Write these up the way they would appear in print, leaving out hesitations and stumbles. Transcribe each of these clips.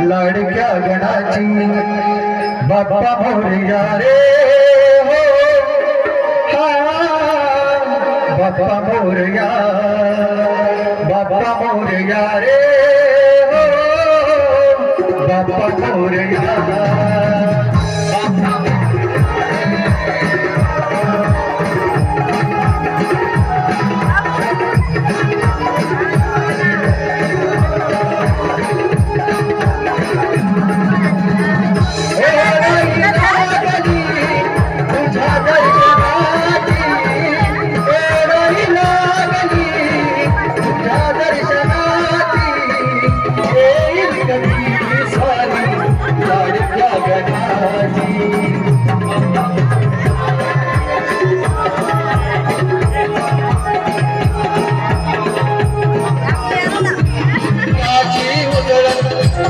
लाडक्या गणाची बाप्पा मोरया रे हो हा बाप्पा मोरया रे हो बाप्पा मोरया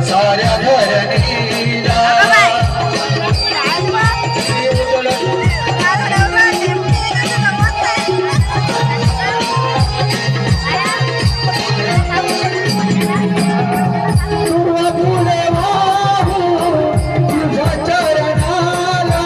साऱ्या धरणीला तुझ्या चरणाला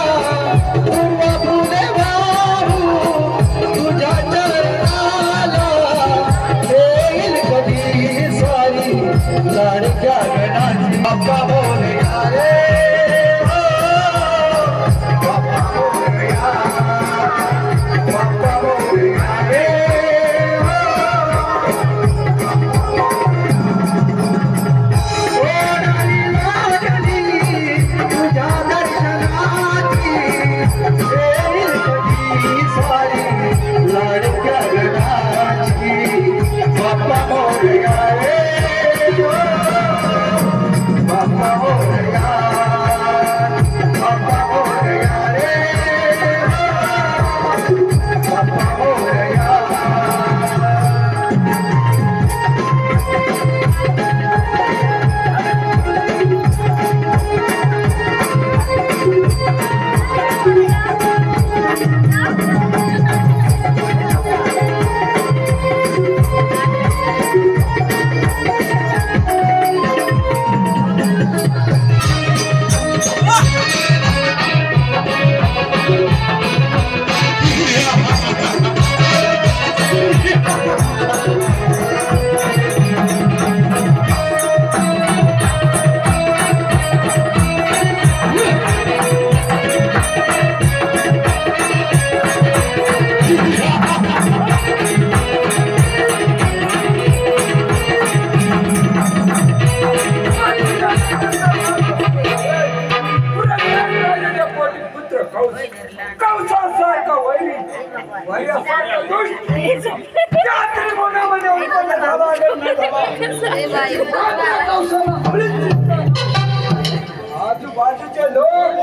आजूबाजूचे लोक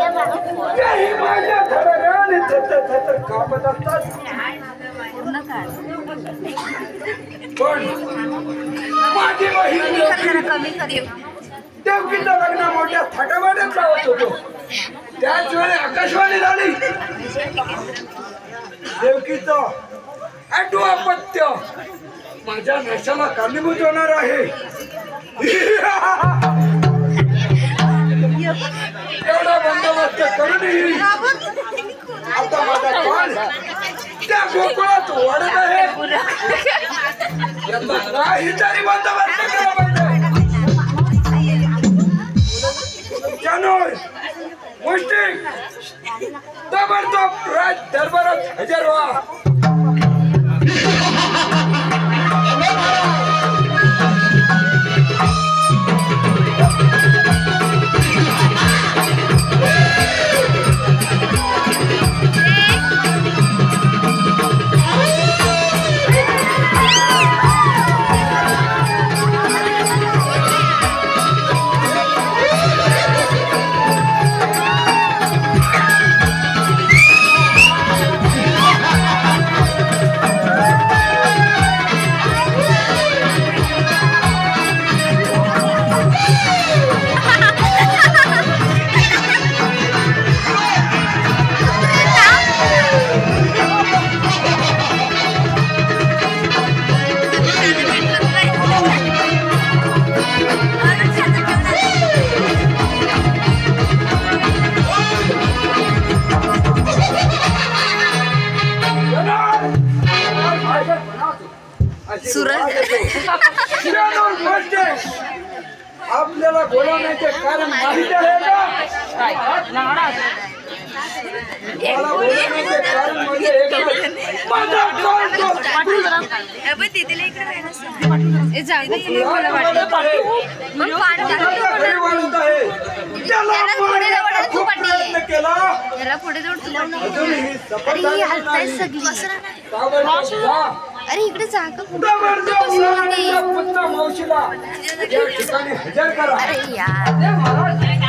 तेही माझ्या घराने थर कापत असतात. पण माझी बहीण देवकीचं लग्न मोठ्या थाटामाटात लावत होतो. त्याच वेळी आकाशवाणी झाली. देवकीचं अपत्य माझ्या नशाला कारणीभूत होणार आहे. एवढा बंदोबस्त करूनही आता माझा कान त्या गोकुळात वाढत आहे. याचा काहीतरी बंदोबस्त केला पाहिजे. जानोर मुष्टिक ताबडतोब राज दरबारात हजर व्हा. आपल्याला बोलवण्याचे कारण माहिती आहे का? मला बोलवण्याचे कारण म्हणजे माझा अरे इकडे जागा मावशीला या ठिकाणी हजर करा. अरे यार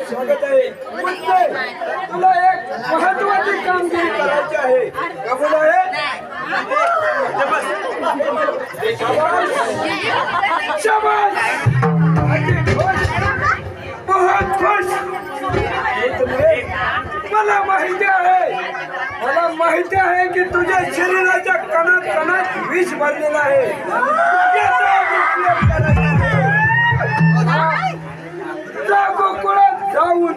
स्वागत आहे. तुला एक महत्वाची कामगिरी करायची आहे. कबूल आहे? शाबाश. बहुत खुश. मला माहिती आहे की तुझ्या शरीराच्या कणात कणात विष भरलेला आहे. याचा उपयोग करायचा आहे. गोकुळात जाऊन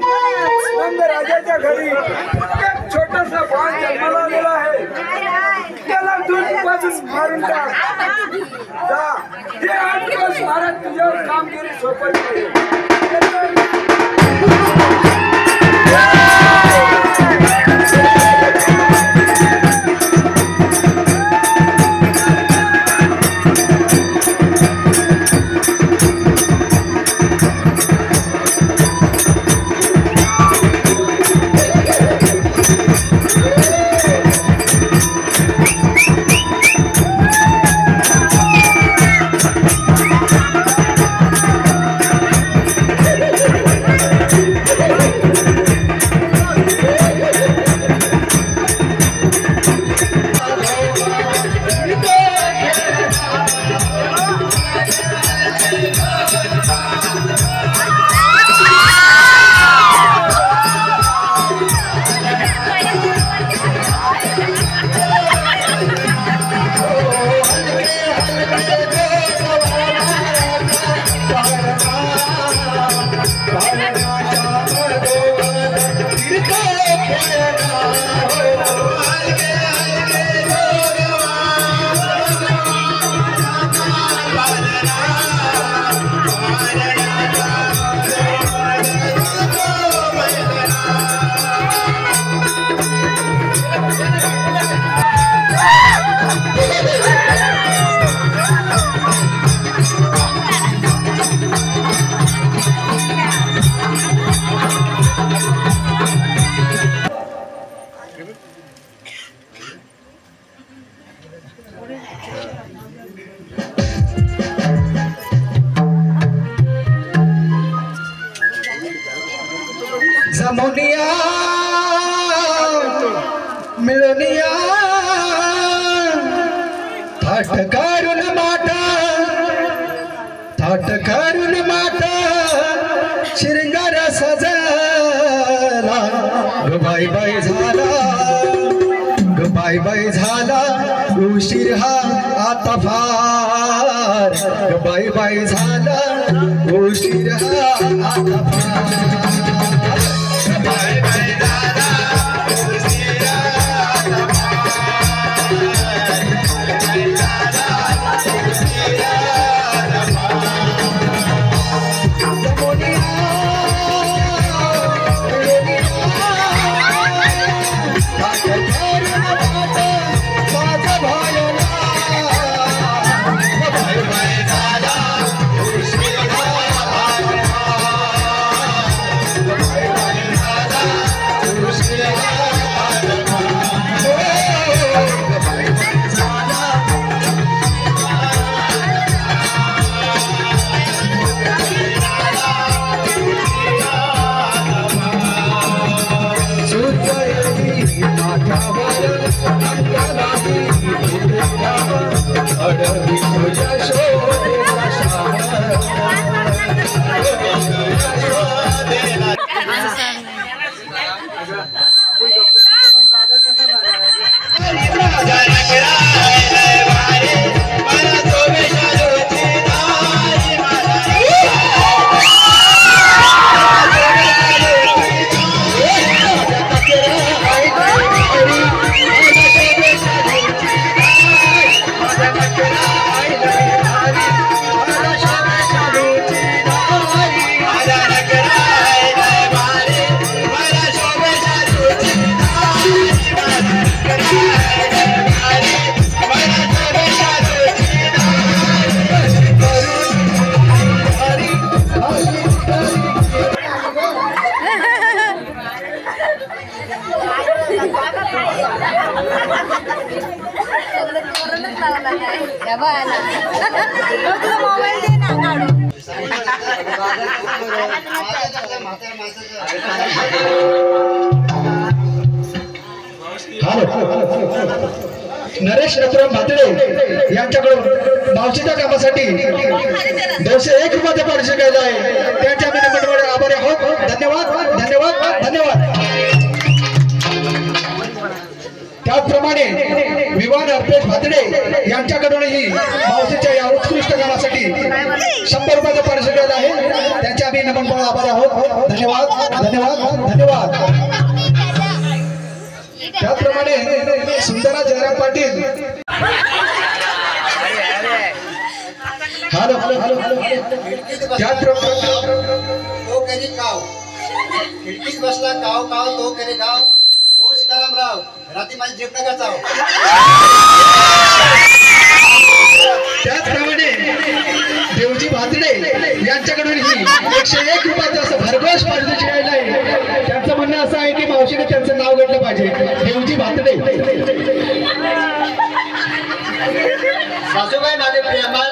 नंदराजाच्या घरी एक छोटासा बाळ जन्माला आलेला आहे. त्याला दूध पाजून मारून टाक. जा. हे 8 दिवस महाराज तुझ्यावर कामगिरी सोपत नाही. जमुनिया मिळनिया थाट करून माटा शिरंगार सजला ग बाई झाला ग बाई झाला उशीर हा आता फार ग बाई झाला उशीर हा आता फार नरेश रघुराम भातडे यांच्याकडून मावशीच्या कामासाठी 201 रुपयाचे पारितोषिक केले आहे. त्यांच्या मंडळाचे आभारी आहोत. धन्यवाद धन्यवाद धन्यवाद. त्याचप्रमाणे विवान अर्पेश भातडे यांच्याकडूनही मावशीच्या या उत्कृष्ट कामासाठी 100 रुपयाचे पारितोषिक केले आहे. त्यांच्या आम्ही मंडळाचे आभारी आहोत. धन्यवाद धन्यवाद धन्यवाद. त्याचप्रमाणे Sundara Jayaram Patil hello hello hello hello तो करी काव खिडकीत बसला काव काव तो करी काव ओ सीतारामराव रात्री माझी जेवण करता. त्याचप्रमाणे देवजी भातडे यांच्याकडून ही 101 रुपयाचं असं भरघोस पारितोषिक आहे. त्यांचं म्हणणं असं आहे की मावशीने त्यांचं नाव घेतलं पाहिजे. देवजी भातडे. सासूबाई माझे प्रेमल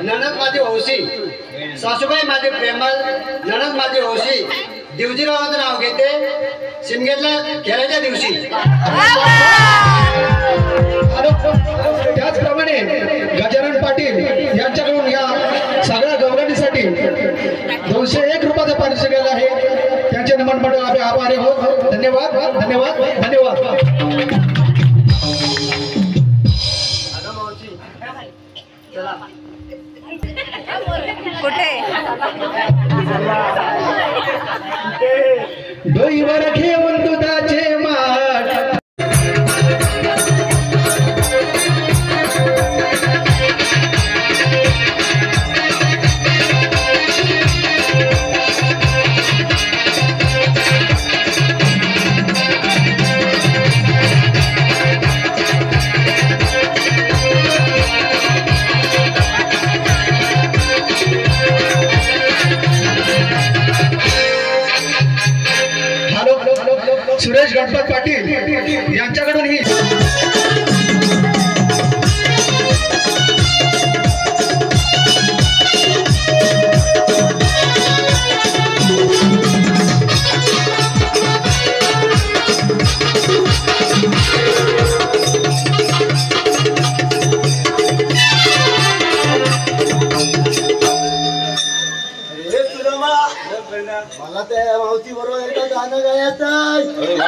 ननद माझी हौशी. सासूबाई माझे प्रेमल ननद माझी हौशी. देवजीरावांचं नाव घेते शिमग्यातल्या खेळाच्या दिवशी. त्याचप्रमाणे गजानन पाटील यांच्याकडून या सगळ्या गवगणीसाठी 201 रुपयाचं पारितोषिक केलं आहे. त्यांचे नमन मंडळ आम्ही आभारी आहोत. धन्यवाद धन्यवाद धन्यवाद. कुठे डोईवर घेऊन दुधाचे माठ हॅलो हॅलो हॅलो गाणं गायचं अरे वा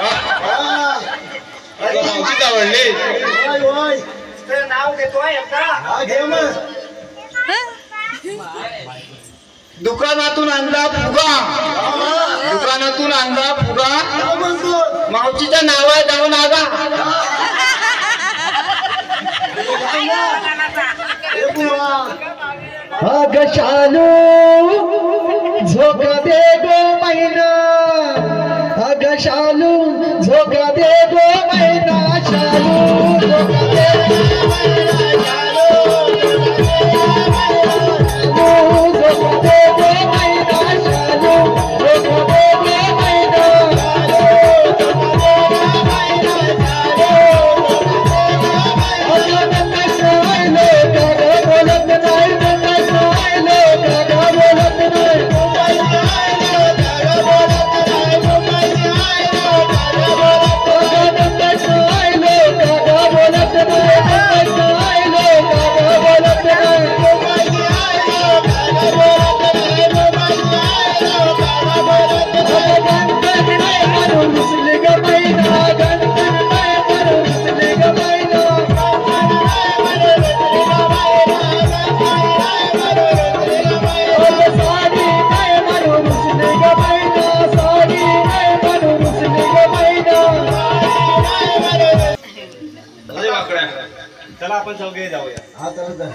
तुला मावशीच आवडली होय होय ते नाव देतोय एकदा हा घे मग दुकानातून आणला फुगा दुकानातून आणला फुगा काय म्हणतो मावशीच्या नावा जाऊन आगा हे बुवा अग शालू झोका दे गो मैना अग शालू झोका दे गो मैना शालू झोका दे गो मैना शालू झोका दे गो मैना शालू झोका दे गो मैना चला आपण चौघे जाऊया हा तर जा.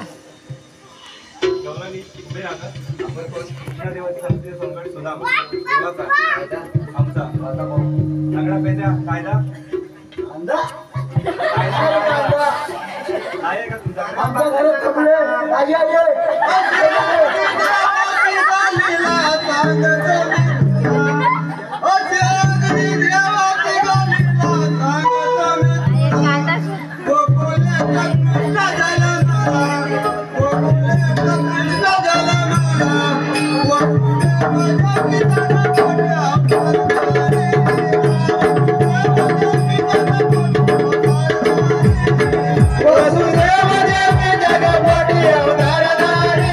चौघांनी उभे राहा. आपण कृष्ण देवाची संस्कृती संकट सुद्धा देवाचा कायदा आमचा आता पाहू सगळा पेजा कायदा अंदा कायदा आहे का तुमच्याकडे आमच्या घरात कपडे आजी आजी वसुदेव देवी जगपती अवतारधारी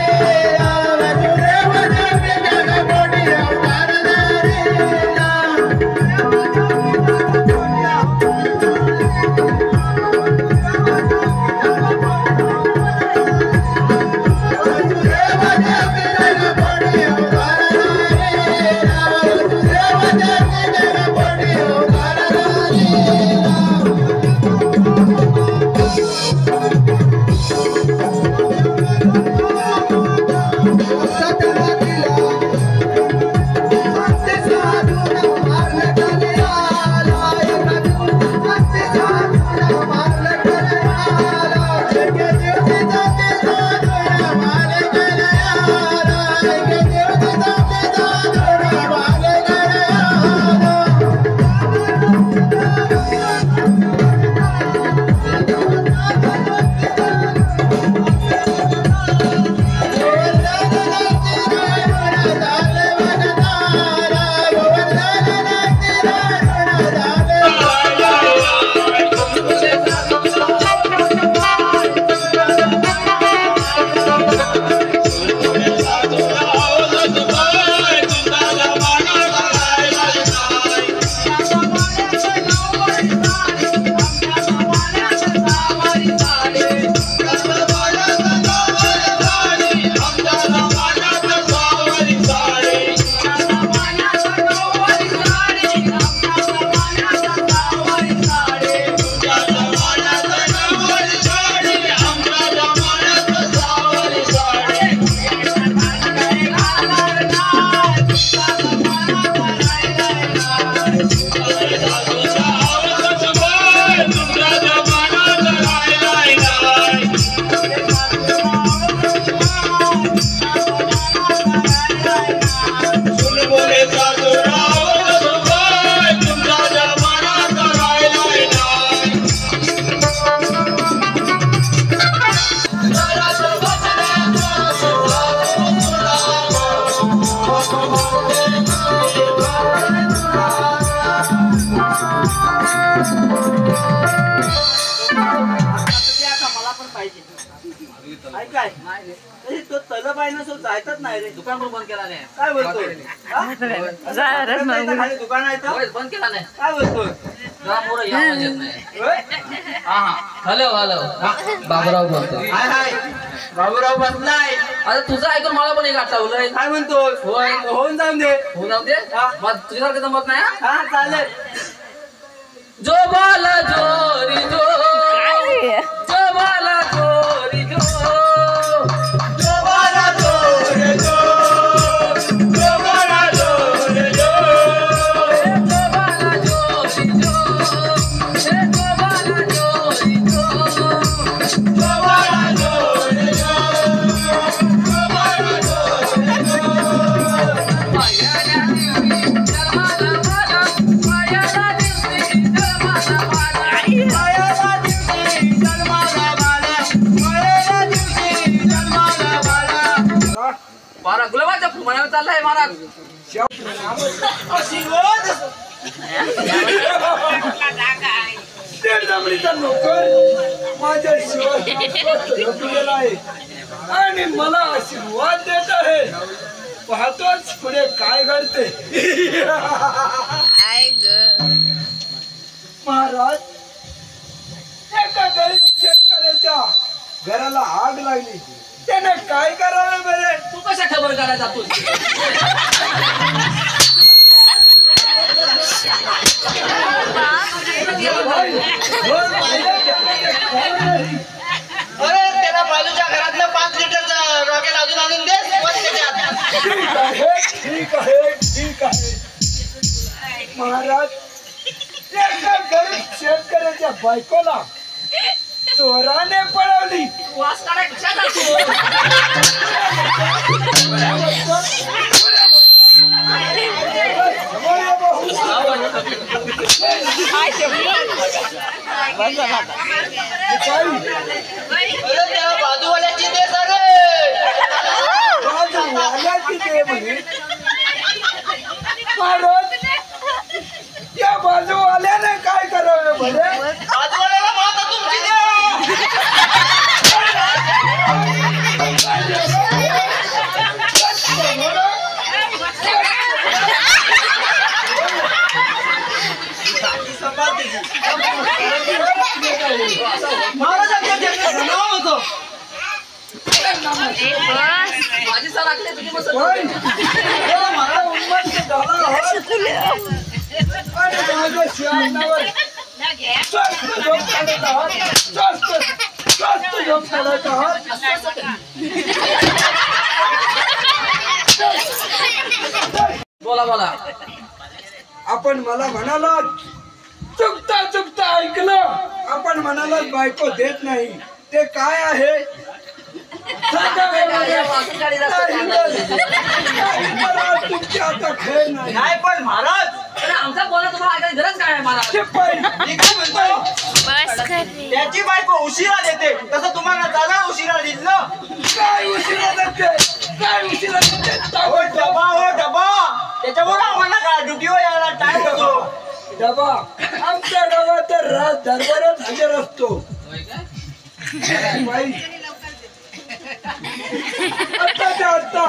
ऐकाय तो तलब आहे ना तो जायचाच नाही रे. दुकान पण बंद केला नाही. काय बोलतोय? खाली दुकान आहे तर बंद केला नाही. काय बोलतोय? हॅलो हॅलो बाबूराव बोलतो. हाय हाय बाबूराव बसलाय. आता तुझं ऐकून मला पण एक आठवलंय. काय म्हणतोय? होय होऊन जाऊन दे. होऊन जाऊ दे. मग तुझ्यासारखं जमत नाही हा? हा चालेल. जो बाला जोरी जो जो बाला जोरी जो जो बाला जोरी जो जो बाला जोरी जो जो बाला जोरी जो जो बाला जोरी जो जो बाला जोरी जो जो बाला जोरी जो माया मारा गुलाबाच्या फुमानावर चाललाय महाराज. जमिनीचा नोकर माझ्या शिवाय आहे आणि मला आशीर्वाद देत आहे. पाहतोच पुढे काय घडते. महाराज एका गरीब शेतकऱ्याच्या घराला आग लागली. त्याने काय करावे बरे? तू कशा खबर काढायला जातोस? अरे त्याला बाजूच्या घरातलं 5 लिटरचं रॉकेट अजून आणून दे. ठीक आहे. महाराज एका गरीब शेतकऱ्याच्या बायकोला चोराने पळवली. वास काढाय कशा जातो? त्याला बाजूवाल्याची दे सर. बाजूवाल्याची दे म्हणे. महाराज त्या बाजूवाल्याने काय करावे बरे? बाजूवाल्याला माता तुमची दे. माझी सर लागले तुझी मस्त. मला उन्मत्त झाला आहात. आणि माझ्या शिवानावर स्वस्त झोप काढत आहात. स्वस्त झोप काढत आहात. बोला बोला. आपण मला म्हणालात चुकता ऐकलं. आपण म्हणालात बायको देत नाही. ते काय आहे? तुमची आता खेळ नाही. पण महाराज आमचा बोला तुम्हाला ऐकायची गरज काय आहे महाराज? त्याची बायको उशिरा देते तसं तुम्हाला दादा उशिरा दिलं. काय उशिरा देते? डबा त्याच्यामुळे आम्हाला का ड्युटीवर यायला टाइम होतो. डबा आमच्या गावात तर रात दरबारात हजर असतो. बाई आता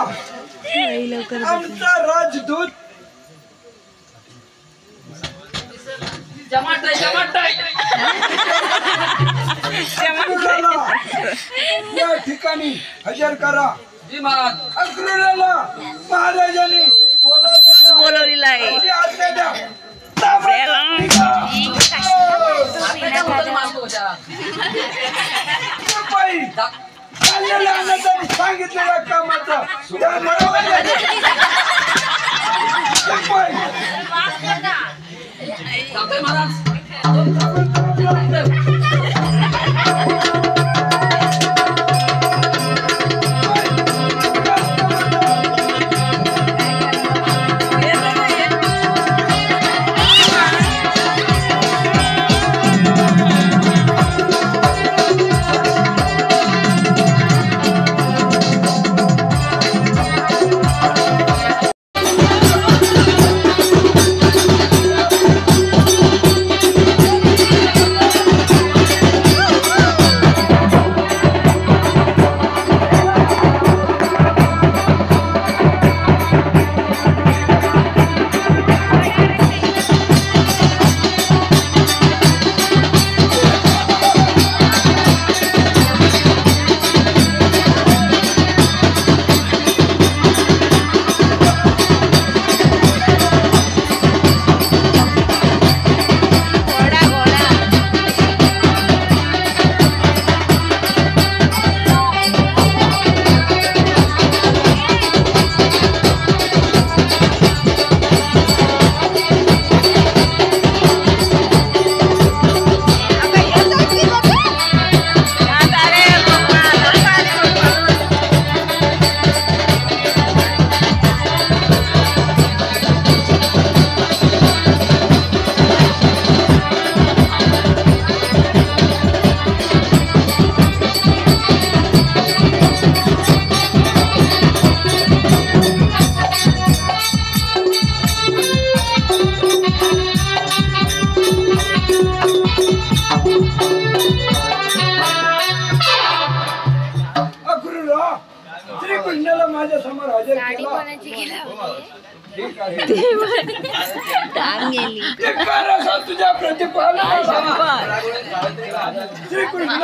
आमचा राजदूत जमाटाय या ठिकाणी हजर करा. जी महाराज. अक्रूराला महाराजांनी बोलवलेला आहे. आज्ञा द्या. बाई चाललेल्या अण्णांनी सांगितलेल्या कामाचा श्रीकृष्णाला माझ्या समोर हजर केला. ठीक आहे. ते फार असा तुझ्या प्रतिपादनाला श्रीकृष्ण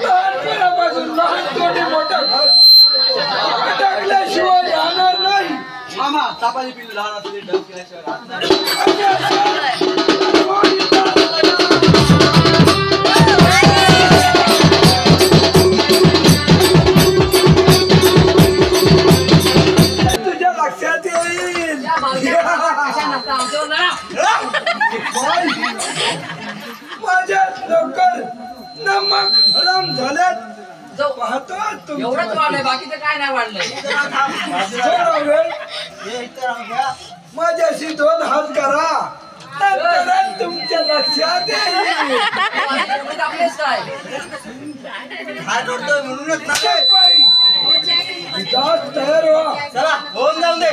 लहानपणापासून लहान छोटे मोठं घर टाकल्याशिवाय राहणार नाही. मामा तापाची पिल्लू लहान असू दे डब केल्याशिवाय राहत नाही. तुझ्या लक्षात येईल. त्या बालक्या कशा नसता आमच्यावर लढा. माझ्या लवकर नमक हराम झाल्यात. जाऊ. पाहतो एवढंच वाढलंय बाकीचं काय नाही वाढलंय. थोडा वेळ माझ्याशी 2 हात करा. नंतर तुमच्या लक्षात येईल. एवढं आपलेच काय हात जोडतोय म्हणूनच ना ते. तयार व्हा. चला होऊन जाऊ दे.